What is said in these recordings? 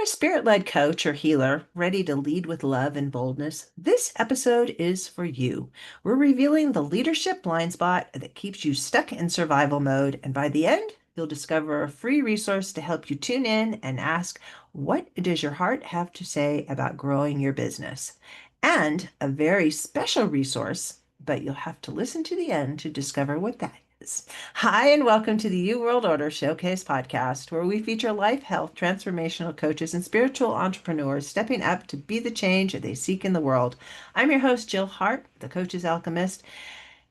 a spirit-led coach or healer ready to lead with love and boldness, this episode is for you. We're revealing the leadership blind spot that keeps you stuck in survival mode, and by the end, you'll discover a free resource to help you tune in and ask, what does your heart have to say about growing your business? And a very special resource, but you'll have to listen to the end to discover what that is. Hi, and welcome to the You World Order Showcase podcast, where we feature life, health, transformational coaches, and spiritual entrepreneurs stepping up to be the change that they seek in the world. I'm your host, Jill Hart, the Coach's Alchemist,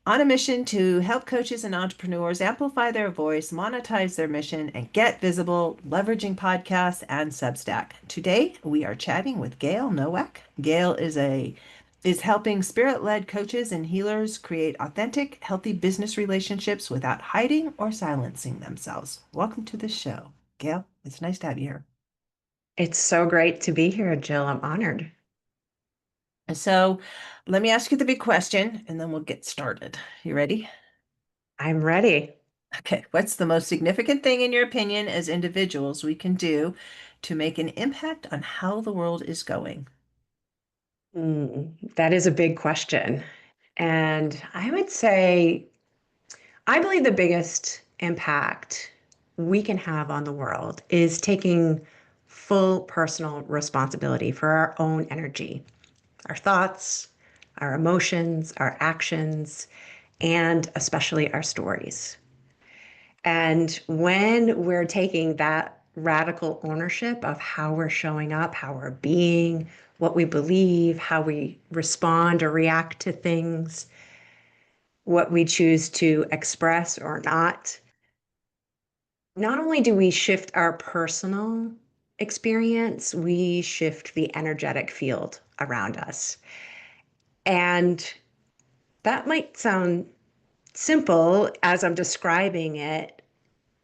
on a mission to help coaches and entrepreneurs amplify their voice, monetize their mission, and get visible, leveraging podcasts and Substack. Today, we are chatting with Gail Nowak. Gail is helping spirit-led coaches and healers create authentic, healthy business relationships without hiding or silencing themselves. Welcome to the show, Gail. It's nice to have you here. It's so great to be here, Jill. I'm honored. So, let me ask you the big question, and then we'll get started. You ready? I'm ready. Okay. What's the most significant thing, in your opinion, as individuals we can do to make an impact on how the world is going? That is a big question. And I would say, I believe the biggest impact we can have on the world is taking full personal responsibility for our own energy, our thoughts, our emotions, our actions, and especially our stories. And when we're taking that radical ownership of how we're showing up, how we're being, what we believe, how we respond or react to things, what we choose to express or not only do we shift our personal experience, we shift the energetic field around us. And that might sound simple as I'm describing it.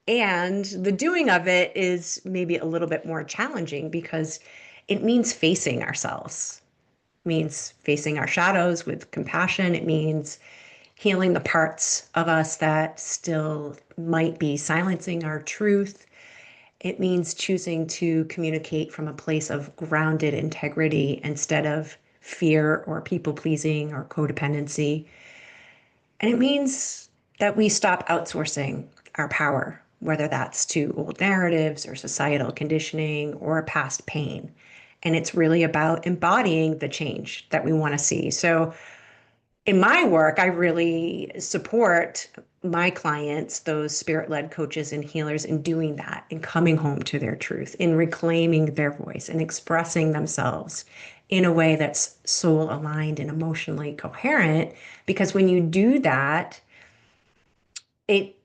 And the doing of it is maybe a little bit more challenging because it means facing ourselves, it means facing our shadows with compassion. It means healing the parts of us that still might be silencing our truth. It means choosing to communicate from a place of grounded integrity instead of fear or people pleasing or codependency. And it means that we stop outsourcing our power, whether that's to old narratives or societal conditioning or past pain. And it's really about embodying the change that we want to see. So, in my work, I really support my clients, those spirit led coaches and healers, in doing that, in coming home to their truth, in reclaiming their voice and expressing themselves in a way that's soul aligned and emotionally coherent. Because when you do that, it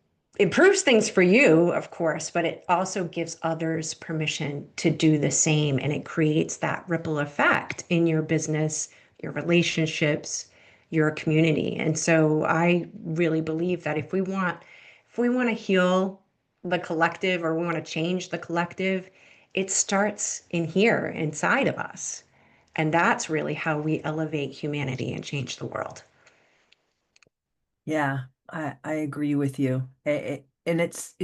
improves things for you, of course, but it also gives others permission to do the same. And it creates that ripple effect in your business, your relationships, your community. And so I really believe that if we want to heal the collective or we want to change the collective, it starts in here, inside of us. And that's really how we elevate humanity and change the world. Yeah, I agree with you. And it's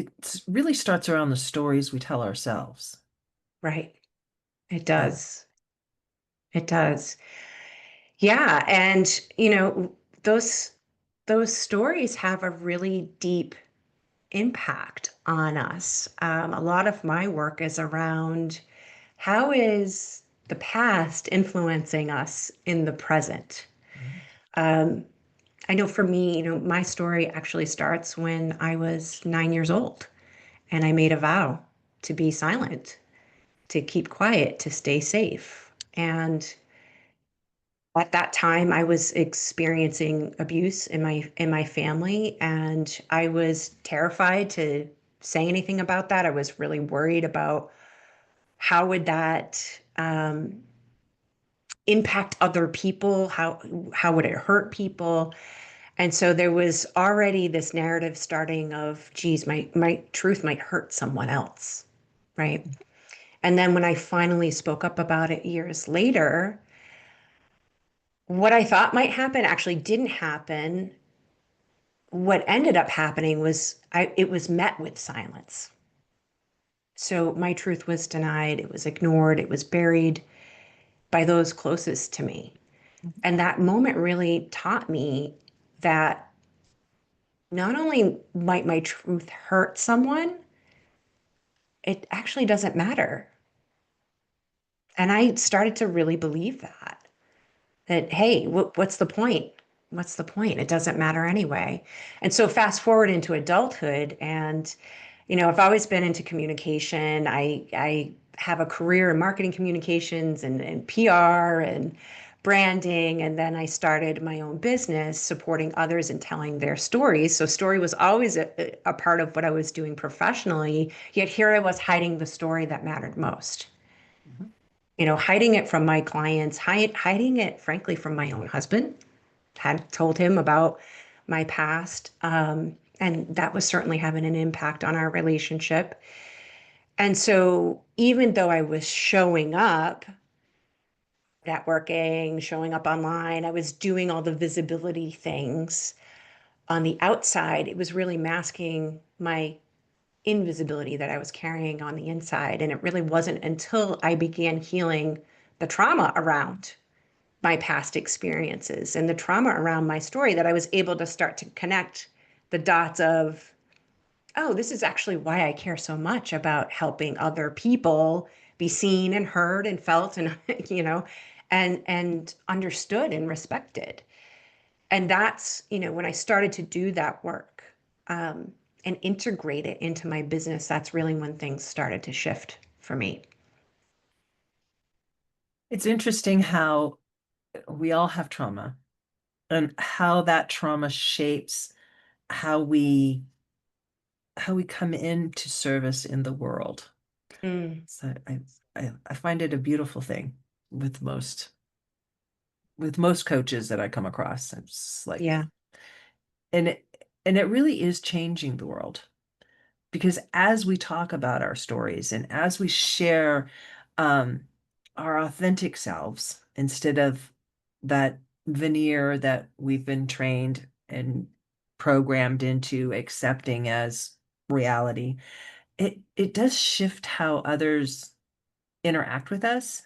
really starts around the stories we tell ourselves. Right. It Yeah. does. It does. Yeah, and those those stories have a really deep impact on us. A lot of my work is around how is the past influencing us in the present. Mhm. Um, I know for me, my story actually starts when I was 9 years old, and I made a vow to be silent, to keep quiet, to stay safe. And at that time, I was experiencing abuse in my family, and I was terrified to say anything about that. I was really worried about how would that impact other people, how would it hurt people. And so there was already this narrative starting of, geez, my truth might hurt someone else, right? And then when I finally spoke up about it years later, what I thought might happen actually didn't happen. What ended up happening was it was met with silence. So my truth was denied, it was ignored, it was buried by those closest to me. And that moment really taught me that not only might my truth hurt someone, it actually doesn't matter. And I started to really believe that, hey, what's the point? What's the point? It doesn't matter anyway. And so fast forward into adulthood, and I've always been into communication. I have a career in marketing communications and PR and branding, and then I started my own business supporting others and telling their stories. So story was always a part of what I was doing professionally, yet here I was hiding the story that mattered most. Mhm. Hiding it from my clients, hiding it, frankly, from my own husband. Had told him about my past, and that was certainly having an impact on our relationship. And so, even though I was showing up, networking, showing up online, I was doing all the visibility things on the outside, it was really masking my invisibility that I was carrying on the inside. And it really wasn't until I began healing the trauma around my past experiences and the trauma around my story that I was able to start to connect the dots of, oh, this is actually why I care so much about helping other people be seen and heard and felt and and understood and respected. And that's, when I started to do that work, and integrate it into my business, that's really when things started to shift for me. It's interesting how we all have trauma and how that trauma shapes how we how we come into service in the world. Mm, So I find it a beautiful thing with most coaches that I come across. It's like, yeah. and it really is changing the world because as we talk about our stories and as we share um, our authentic selves instead of that veneer that we've been trained and programmed into accepting as reality, it does shift how others interact with us,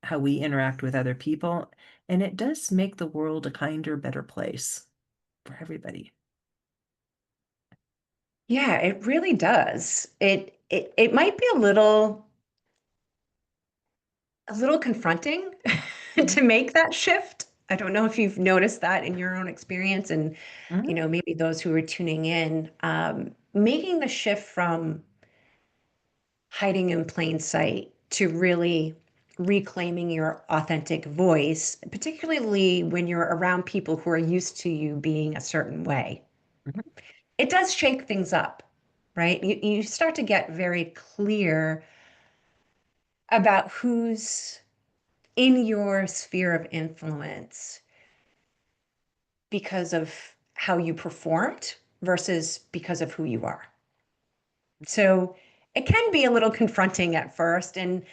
how we interact with other people, and it does make the world a kinder, better place for everybody. Yeah, it really does. It might be a little confronting to Mhm. make that shift. I don't know if you've noticed that in your own experience and Mhm. maybe those who are tuning in, making the shift from hiding in plain sight to really reclaiming your authentic voice, particularly when you're around people who are used to you being a certain way. Mhm. It does shake things up, right? You start to get very clear about who's in your sphere of influence because of how you performed versus because of who you are. So it can be a little confronting at first. And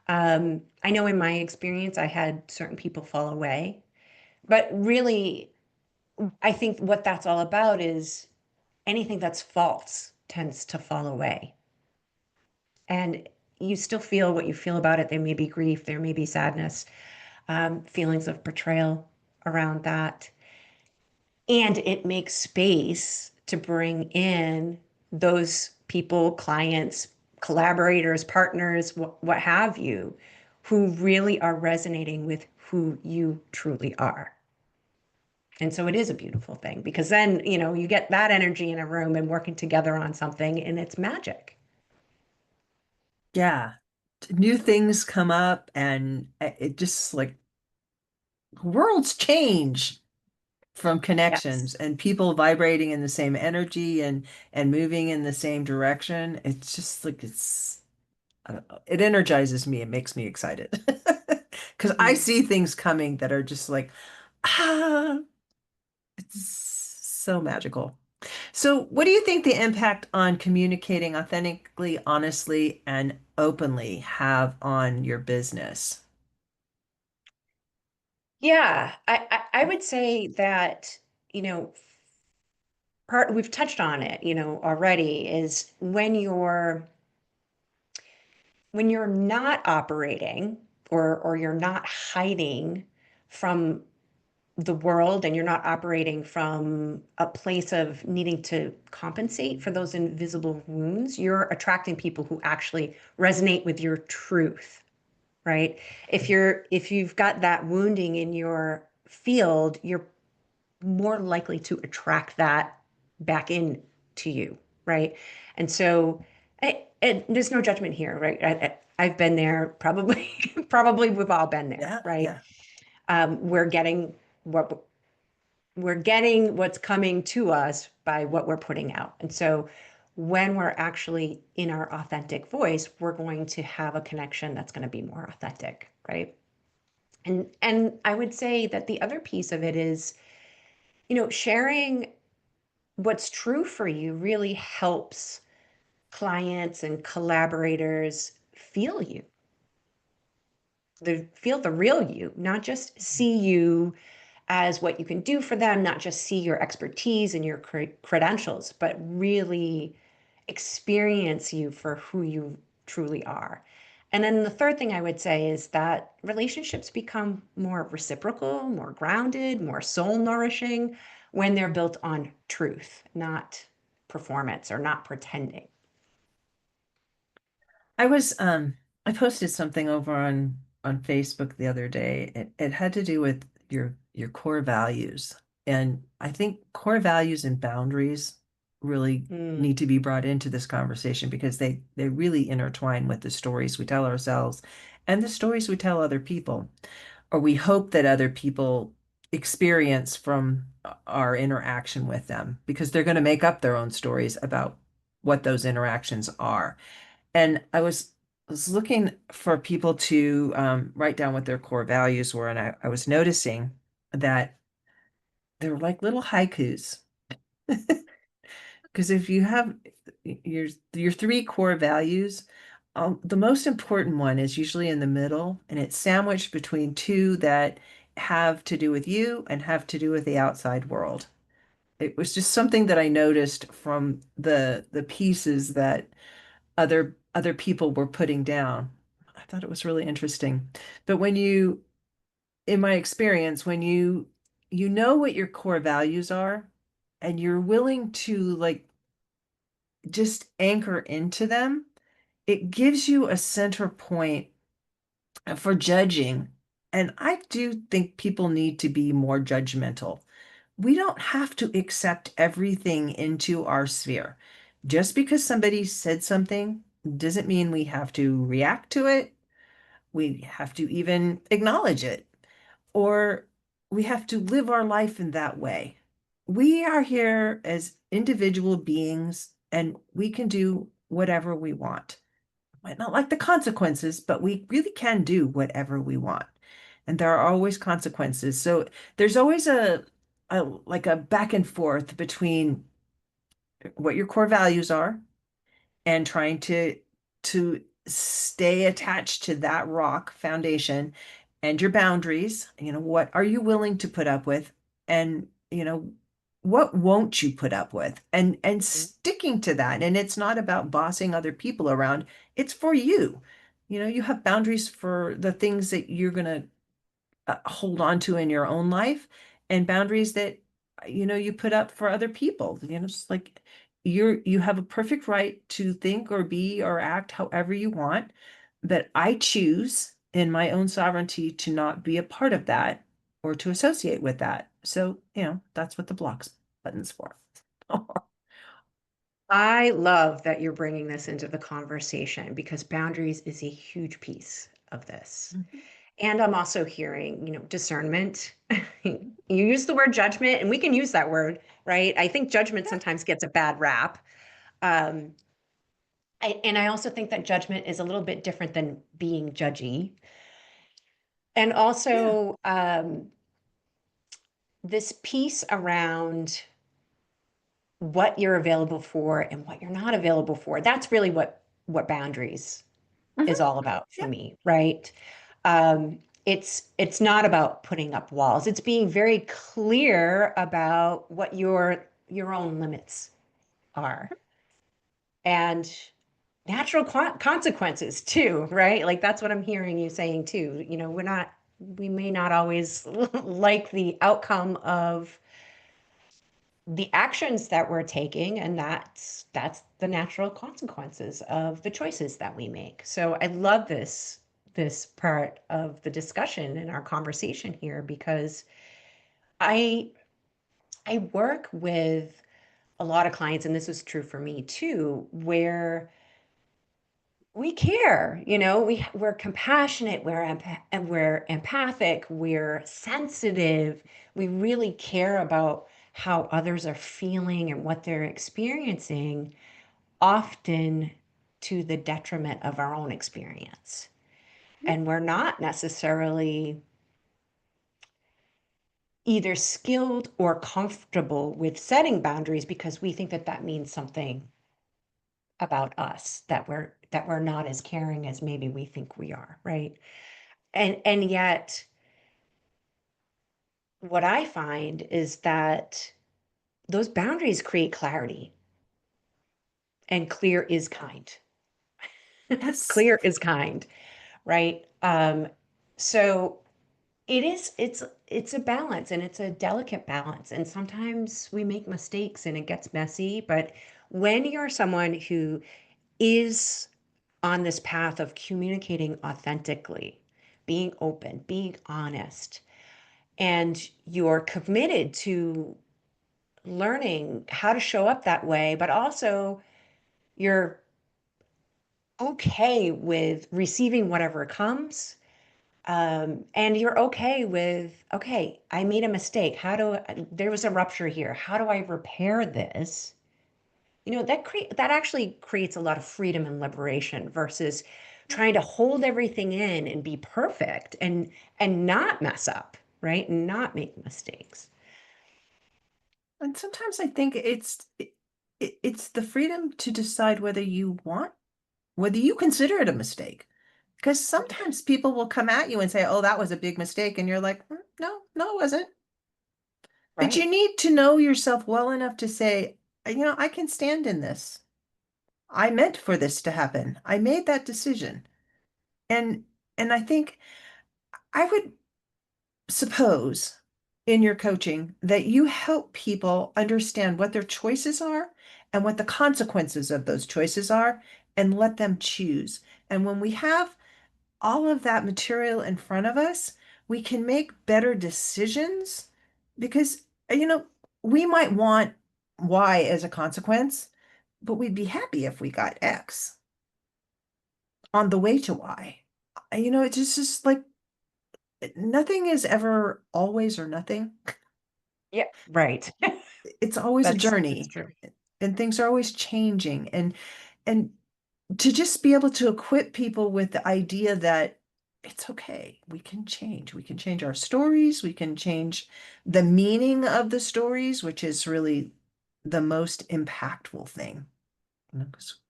I know in my experience, I had certain people fall away. But really, I think what that's all about is anything that's false tends to fall away. And you still feel what you feel about it. There may be grief, there may be sadness, feelings of betrayal around that. And it makes space to bring in those people, clients, collaborators, partners, what have you, who really are resonating with who you truly are. And so it is a beautiful thing because then, you get that energy in a room and working together on something and it's magic. Yeah. New things come up and it just like worlds change from Yes. connections and people vibrating in the same energy and moving in the same direction. It's just like I don't know, it energizes me. It makes me excited because I Mm. see things coming that are just like, ah, it's so magical. So, what do you think the impact on communicating authentically, honestly, and openly have on your business? Yeah, I would say that, part we've touched on it, already is when you're when you're not operating or you're not hiding from the world and you're not operating from a place of needing to compensate for those invisible wounds, you're attracting people who actually resonate with your truth, right? If you've got that wounding in your field, you're more likely to attract that back in to you, right? And so there's no judgment here, right? I've been there, probably, probably we've all been there, Yeah, right? yeah. We're getting what we're getting what's coming to us by what we're putting out. And so when we're actually in our authentic voice, we're going to have a connection that's going to be more authentic, right? And I would say that the other piece of it is, sharing what's true for you really helps clients and collaborators feel you. They feel the real you, not just see you as what you can do for them, not just see your expertise and your credentials, but really experience you for who you truly are. And then the third thing I would say is that relationships become more reciprocal, more grounded, more soul nourishing when they're built on truth, not performance or not pretending. I was I posted something over on Facebook the other day. It had to do with your core values. And I think core values and boundaries really Mm. need to be brought into this conversation because they really intertwine with the stories we tell ourselves and the stories we tell other people, or we hope that other people experience from our interaction with them because they're going to make up their own stories about what those interactions are. And I was looking for people to write down what their core values were, and I was noticing that they were like little haikus. Because if you have your three core values, the most important one is usually in the middle, and it's sandwiched between two that have to do with you and have to do with the outside world. It was just something that I noticed from the pieces that other people were putting down. I thought it was really interesting. But in my experience, when you know what your core values are and you're willing to like just anchor into them, it gives you a center point for judging. And I do think people need to be more judgmental. We don't have to accept everything into our sphere. Just because somebody said something doesn't mean we have to react to it. We have to even acknowledge it, or we have to live our life in that way. We are here as individual beings and we can do whatever we want. Might not like the consequences, but we really can do whatever we want. And there are always consequences. So there's always a like a back and forth between what your core values are and trying to stay attached to that rock foundation and your boundaries. What are you willing to put up with? And what won't you put up with? And sticking to that. And it's not about bossing other people around. It's for you. You have boundaries for the things that you're going to hold on to in your own life, and boundaries that you put up for other people. It's like you have a perfect right to think or be or act however you want, but I choose in my own sovereignty to not be a part of that or to associate with that. So that's what the blocks button's for. I love that you're bringing this into the conversation because boundaries is a huge piece of this. Mhm. And I'm also hearing, discernment. You use the word judgment, and we can use that word, right? I think judgment Yeah, sometimes gets a bad rap. Um, and I also think that judgment is a little bit different than being judgy. And yeah. also, this piece around what you're available for and what you're not available for. That's really what boundaries is Mhm. all about for Yeah. me, right? It's not about putting up walls. It's being very clear about what your own limits are. And natural consequences too, right? Like that's what I'm hearing you saying too. We may not always like the outcome of the actions that we're taking, and that's the natural consequences of the choices that we make. So I love this part of the discussion in our conversation here because I I work with a lot of clients, and this is true for me too, where we care, we're compassionate, and we're empathic, we're sensitive, we really care about how others are feeling and what they're experiencing, often to the detriment of our own experience. And we're not necessarily either skilled or comfortable with setting boundaries because we think that that means something about us, that we're not as caring as maybe we think we are, right? And yet what I find is that those boundaries create clarity, and clear is kind. Yes. Clear is kind, right? So it's a balance, and it's a delicate balance. And sometimes we make mistakes and it gets messy, but when you're someone who is on this path of communicating authentically, being open, being honest, and you're committed to learning how to show up that way, but also you're okay with receiving whatever comes. And you're okay with, okay, I made a mistake. There was a rupture here. How do I repair this? That actually creates a lot of freedom and liberation versus trying to hold everything in and be perfect and not mess up, right? And not make mistakes. And sometimes I think it's the freedom to decide whether you consider it a mistake. Because sometimes people will come at you and say, "Oh, that was a big mistake," and you're like, No, no, it wasn't." But you Right. need to know yourself well enough to say, I can stand in this. I meant for this to happen. I made that decision. And and I think I would suppose in your coaching that you help people understand what their choices are and what the consequences of those choices are and let them choose. And when we have all of that material in front of us, we can make better decisions because, we might want Y as a consequence, but we'd be happy if we got X on the way to Y. It's just like nothing is ever always or nothing. Yeah. Right. It's always a That's journey true. and things are always changing. And to just be able to equip people with the idea that it's okay. We can change. We can change our stories. We can change the meaning of the stories, which is really the most impactful thing. 'Cause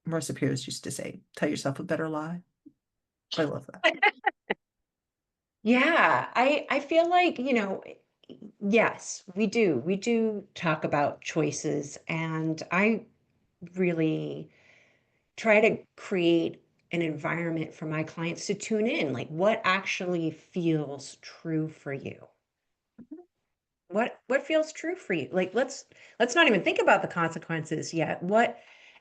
Marissa Peers used to say, tell yourself a better lie. I love that. Yeah, I feel like, yes, we do. We do talk about choices, and I really try to create an environment for my clients to tune in, like what actually feels true for you. What feels true for you? Like let's not even think about the consequences yet.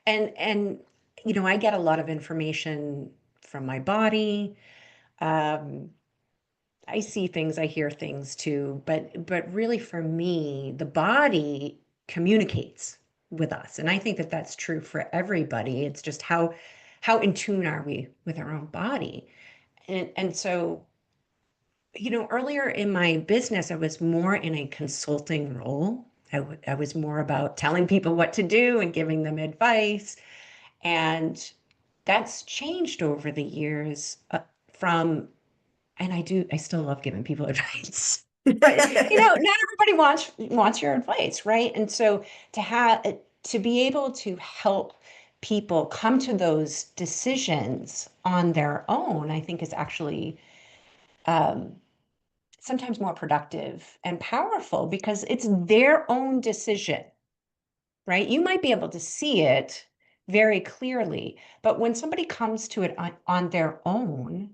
And I get a lot of information from my body. Um, I see things, I hear things too, but really for me, the body communicates with us. And I think that that's true for everybody. It's just how in tune are we with our own body? And so, earlier in my business, I was more in a consulting role. I was more about telling people what to do and giving them advice. And that's changed over the years, from and I still love giving people advice. But not everybody wants your advice, right? And so to be able to help people come to those decisions on their own, I think is actually um, sometimes more productive and powerful because it's their own decision, right? You might be able to see it, very clearly. But when somebody comes to it on their own,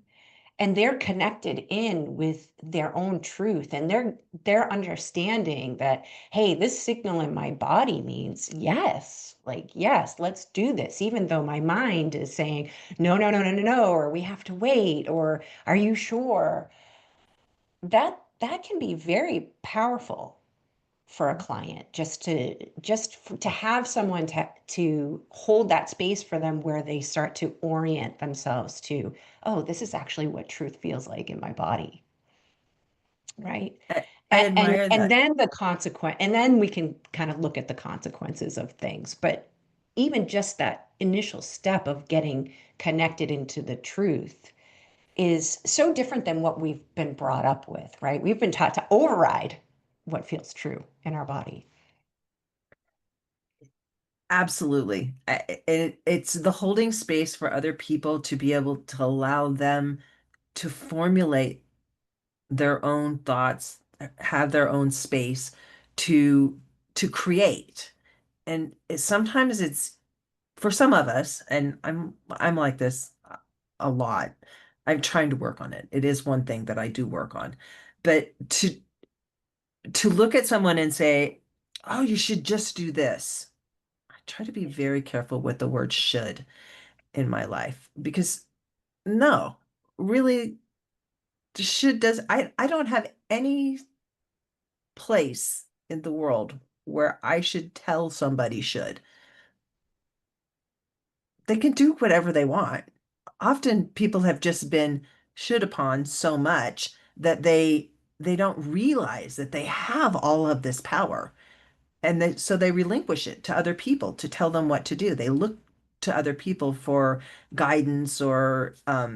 and they're connected in with their own truth, and they're understanding that, hey, this signal in my body means yes, like yes, let's do this, even though my mind is saying no, no, no, no, no, no, or we have to wait, or are you sure? That can be very powerful for a client, to have someone to hold that space for them, where they start to orient themselves to, oh, this is actually what truth feels like in my body, right? I and admire and that. then the consequence, and then we can kind of look at the consequences of things. But even just that initial step of getting connected into the truth is so different than what we've been brought up with, right? We've been taught to override what feels true in our body. Absolutely. It's the holding space for other people to be able to allow them to formulate their own thoughts, have their own space to create. And sometimes it's for some of us, and I'm like this a lot. I'm trying to work on it. It is one thing that I do work on. But to look at someone and say, "Oh, you should just do this." I try to be very careful with the word should in my life because no, really should does I don't have any place in the world where I should tell somebody should. They can do whatever they want. Often people have just been should upon so much that they don't realize that they have all of this power. And so they relinquish it to other people to tell them what to do. They look to other people for guidance or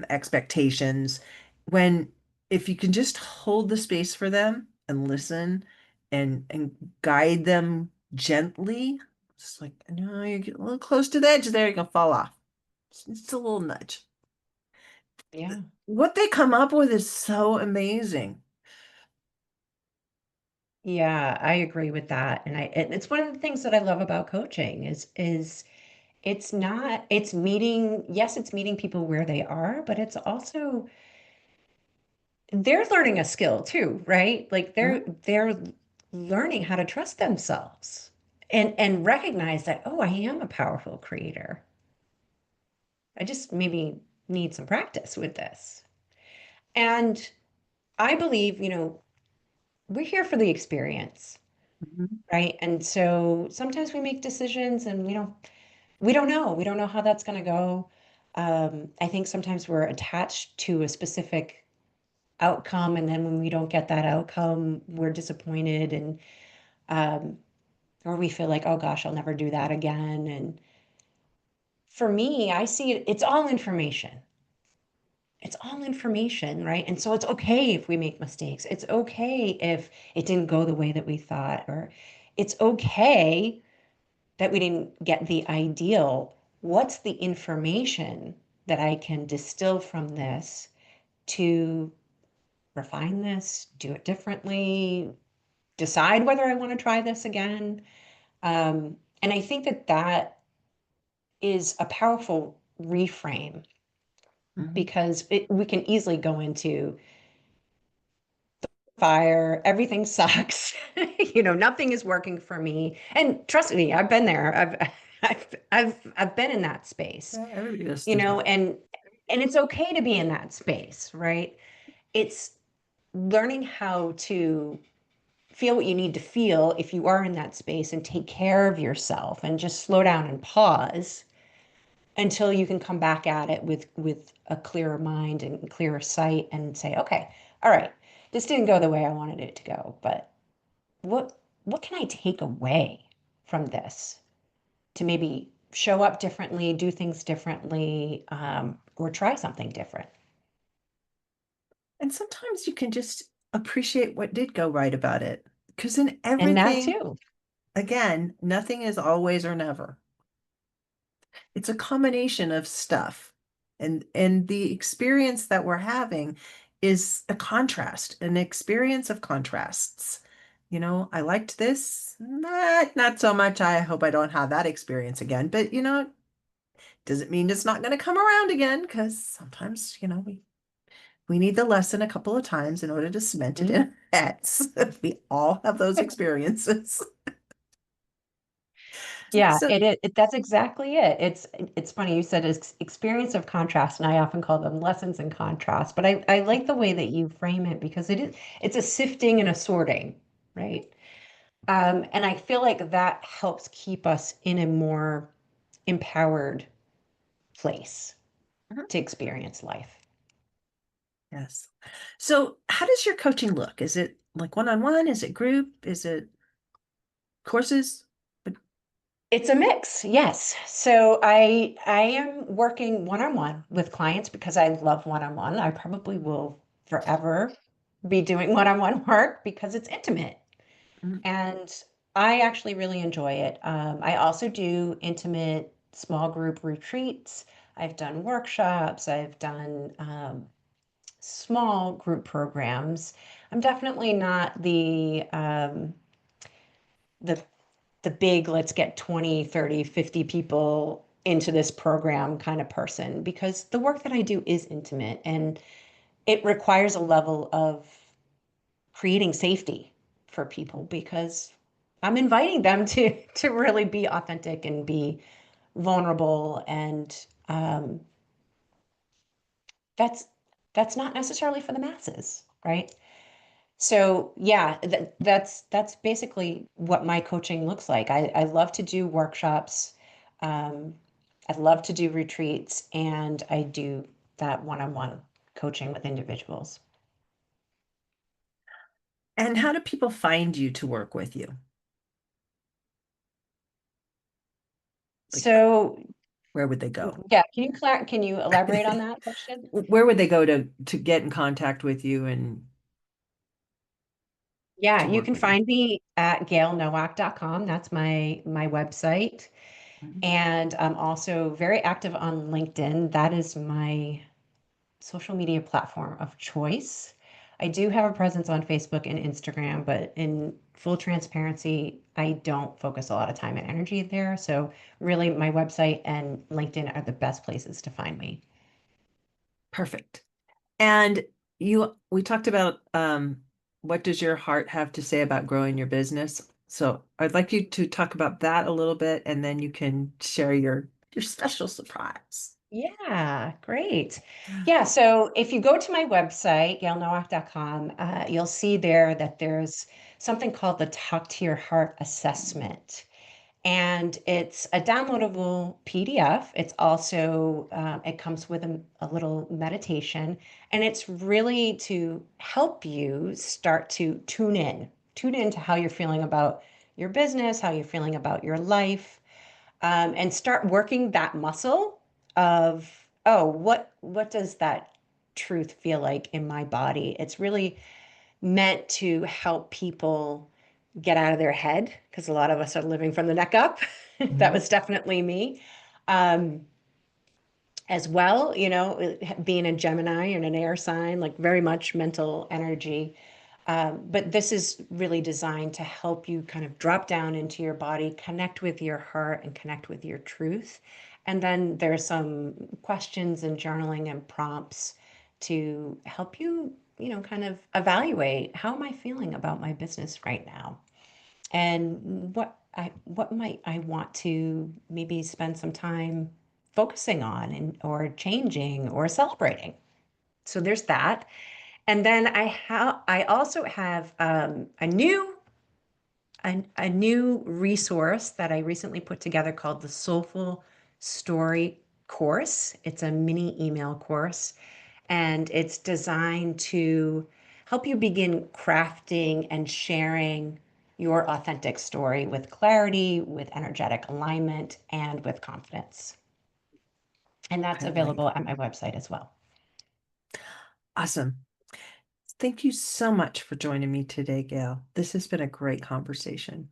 expectations. When if you can just hold the space for them and listen and guide them gently, it's like, no, you get a little close to the edge there, you're gonna fall off. It's a little nudge. Yeah. What they come up with is so amazing. Yeah, I agree with that. And it's one of the things that I love about coaching is it's not, it's meeting, yes, it's meeting people where they are, but it's also they're learning a skill too, right? Like Mhm. they're learning how to trust themselves and recognize that, oh, I am a powerful creator. I just maybe need some practice with this. And I believe, we're here for the experience, Mhm. right? And so sometimes we make decisions and we don't know how that's going to go. I think sometimes we're attached to a specific outcome, and then when we don't get that outcome, we're disappointed, and um, or we feel like, oh gosh, I'll never do that again. And for me, I see it, it's all information, right? And so it's okay if we make mistakes. It's okay if it didn't go the way that we thought, or it's okay that we didn't get the ideal. What's the information that I can distill from this to refine this, do it differently, decide whether I want to try this again? And I think that that is a powerful reframe, Mhm. because we can easily go into fire, everything sucks, nothing is working for me. And trust me, I've been there. I've been in that space, Yeah, everybody goes through that. and it's okay to be in that space, right? It's learning how to feel what you need to feel if you are in that space, and take care of yourself, and just slow down and pause until you can come back at it with a clearer mind and clearer sight, and say, okay, all right, this didn't go the way I wanted it to go, but what can I take away from this to maybe show up differently, do things differently, or try something different? And sometimes you can just appreciate what did go right about it. Because in And that everything, too. again, nothing is always or never. It's a combination of stuff. And the experience that we're having is a contrast, an experience of contrasts. I liked this, not so much. I hope I don't have that experience again. But Doesn't mean it's not going to come around again because sometimes, we need the lesson a couple of times in order to cement it in Mhm. our heads. We all have those experiences. Yeah, So, that's exactly it. It's funny you said experience of contrast, and I often call them lessons in contrast. But I like the way that you frame it because it's a sifting and a sorting, right? And I feel like that helps keep us in a more empowered place mhm, to experience life. yes. So, how does your coaching look? Is it like one-on-one? Is it group? Is it courses? But It's a mix, yes. So I am working one-on-one with clients because I love one-on-one. I probably will forever be doing one-on-one work because it's intimate. mhm, And I actually really enjoy it. I also do intimate small group retreats. I've done workshops. I've done small group programs. I'm definitely not the the big, let's get 20, 30, 50 people into this program kind of person because the work that I do is intimate and it requires a level of creating safety for people because I'm inviting them to really be authentic and be vulnerable and that's that's not necessarily for the masses, right? So yeah, that's basically what my coaching looks like. I love to do workshops. Um, I love to do retreats, and I do that one-on-one coaching with individuals. and how do people find you to work with you? Like, So where would they go? yeah, can you elaborate on that question? Where would they go to get in contact with you and Yeah, to you work can with you? find me at gailnowak.com. That's my website. Mhm. And I'm also very active on LinkedIn. That is my social media platform of choice. I do have a presence on Facebook and Instagram, but in full transparency, I don't focus a lot of time and energy there. So, really, my website and LinkedIn are the best places to find me. Perfect. And we talked about what does your heart have to say about growing your business? So I'd like you to talk about that a little bit, and then you can share your special surprise. Yeah, great. Yeah, so if you go to my website, gailnowak.com, you'll see there that there's something called the Talk to Your Heart assessment. And it's a downloadable PDF. It's also, it comes with a little meditation, and it's really to help you start to tune in to how you're feeling about your business, how you're feeling about your life, and start working that muscle of, oh, what does that truth feel like in my body? It's really meant to help people get out of their head because a lot of us are living from the neck up. That Mhm. was definitely me. Um, as well, being a Gemini and an air sign, like very much mental energy. But this is really designed to help you kind of drop down into your body, connect with your heart, and connect with your truth. And then there's some questions and journaling and prompts to help you, kind of evaluate how am I feeling about my business right now? And what might I want to maybe spend some time focusing on and or changing or celebrating. So there's that. And then I also have a new resource that I recently put together called the Soulful Story course. It's a mini email course and it's designed to help you begin crafting and sharing your authentic story with clarity, with energetic alignment, and with confidence. And that's I like available that. at my website as well. Awesome. Thank you so much for joining me today, Gail. This has been a great conversation.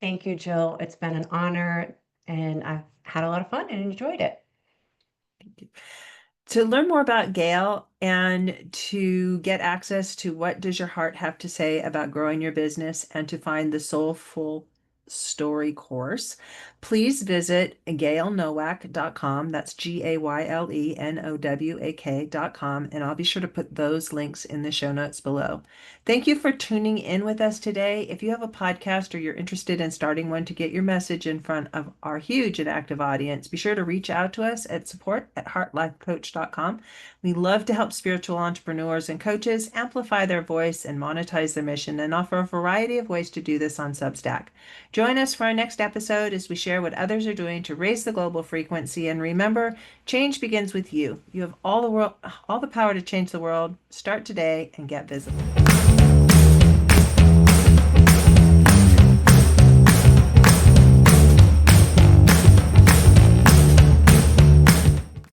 Thank you, Jill. It's been an honor and I've had a lot of fun and enjoyed it. Thank you. To learn more about Gail and to get access to what does your heart have to say about growing your business and to find the soulful Story course, please visit gaylnowak.com. That's GAYLENOWAK.com. And I'll be sure to put those links in the show notes below. Thank you for tuning in with us today. If you have a podcast or you're interested in starting one to get your message in front of our huge and active audience, be sure to reach out to us at support@heartlifecoach.com. We love to help spiritual entrepreneurs and coaches amplify their voice and monetize their mission, and offer a variety of ways to do this on Substack. Join us for our next episode as we share what others are doing to raise the global frequency. And remember, change begins with you. You have all the power to change the world. Start today and get visible.